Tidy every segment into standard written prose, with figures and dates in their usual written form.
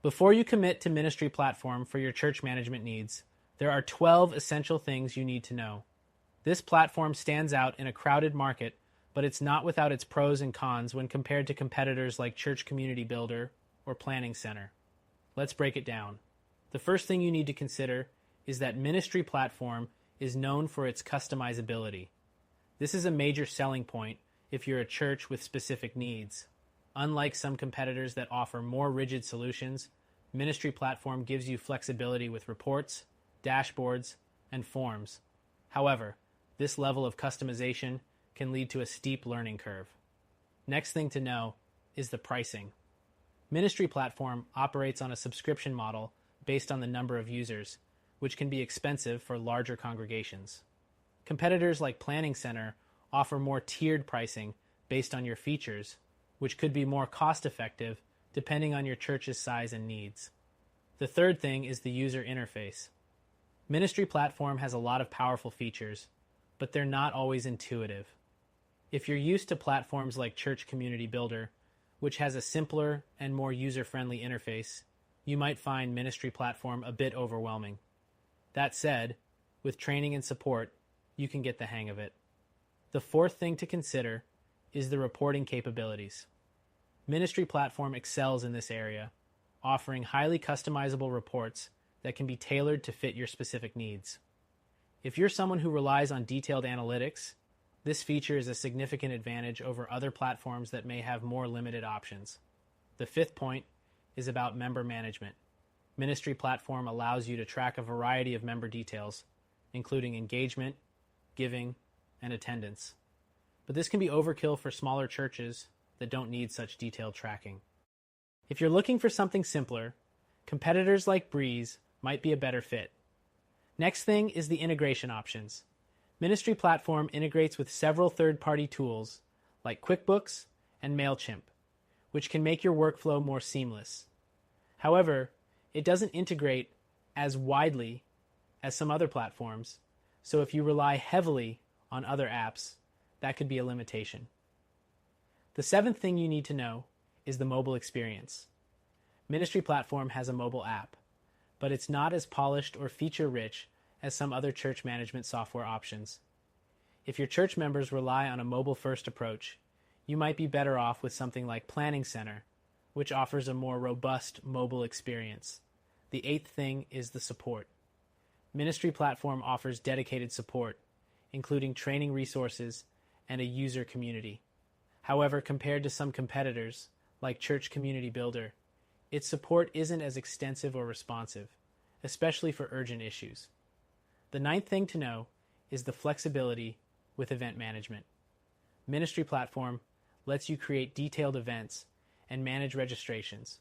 Before you commit to MinistryPlatform for your church management needs, there are 12 essential things you need to know. This platform stands out in a crowded market, but it's not without its pros and cons when compared to competitors like Church Community Builder or Planning Center. Let's break it down. The first thing you need to consider is that MinistryPlatform is known for its customizability. This is a major selling point if you're a church with specific needs. Unlike some competitors that offer more rigid solutions, MinistryPlatform gives you flexibility with reports, dashboards, and forms. However, this level of customization can lead to a steep learning curve. Next thing to know is the pricing. MinistryPlatform operates on a subscription model based on the number of users, which can be expensive for larger congregations. Competitors like Planning Center offer more tiered pricing based on your features, which could be more cost-effective depending on your church's size and needs. The third thing is the user interface. MinistryPlatform has a lot of powerful features, but they're not always intuitive. If you're used to platforms like Church Community Builder, which has a simpler and more user-friendly interface, you might find MinistryPlatform a bit overwhelming. That said, with training and support, you can get the hang of it. The fourth thing to consider is the reporting capabilities. MinistryPlatform excels in this area, offering highly customizable reports that can be tailored to fit your specific needs. If you're someone who relies on detailed analytics, this feature is a significant advantage over other platforms that may have more limited options. The fifth point is about member management. MinistryPlatform allows you to track a variety of member details, including engagement, giving, and attendance. But this can be overkill for smaller churches that don't need such detailed tracking. If you're looking for something simpler, competitors like Breeze might be a better fit. Next thing is the integration options. MinistryPlatform integrates with several third-party tools like QuickBooks and MailChimp, which can make your workflow more seamless. However, it doesn't integrate as widely as some other platforms, so if you rely heavily on other apps, that could be a limitation. The seventh thing you need to know is the mobile experience. MinistryPlatform has a mobile app, but it's not as polished or feature-rich as some other church management software options. If your church members rely on a mobile-first approach, you might be better off with something like Planning Center, which offers a more robust mobile experience. The eighth thing is the support. MinistryPlatform offers dedicated support, including training resources and a user community. However, compared to some competitors, like Church Community Builder, its support isn't as extensive or responsive, especially for urgent issues. The ninth thing to know is the flexibility with event management. MinistryPlatform lets you create detailed events and manage registrations,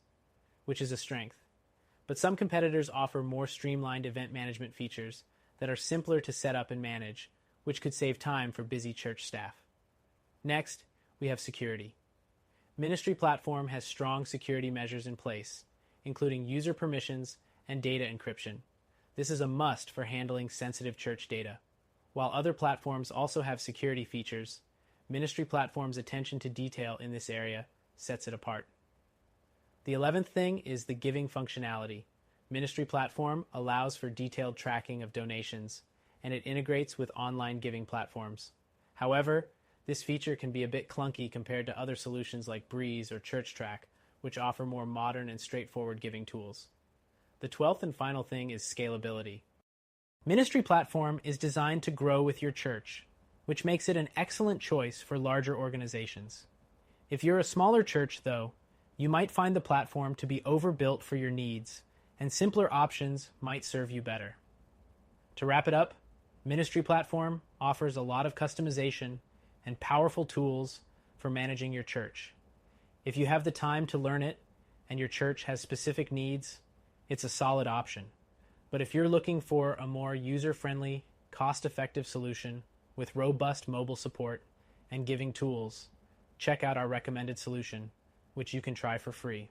which is a strength. But some competitors offer more streamlined event management features that are simpler to set up and manage, which could save time for busy church staff. Next, we have security. MinistryPlatform has strong security measures in place, including user permissions and data encryption. This is a must for handling sensitive church data. While other platforms also have security features, MinistryPlatform's attention to detail in this area sets it apart. The 11th thing is the giving functionality. MinistryPlatform allows for detailed tracking of donations, and it integrates with online giving platforms. However, this feature can be a bit clunky compared to other solutions like Breeze or ChurchTrack, which offer more modern and straightforward giving tools. The 12th and final thing is scalability. MinistryPlatform is designed to grow with your church, which makes it an excellent choice for larger organizations. If you're a smaller church, though, you might find the platform to be overbuilt for your needs, and simpler options might serve you better. To wrap it up, MinistryPlatform offers a lot of customization and powerful tools for managing your church. If you have the time to learn it and your church has specific needs, it's a solid option. But if you're looking for a more user-friendly, cost-effective solution with robust mobile support and giving tools, check out our recommended solution, which you can try for free.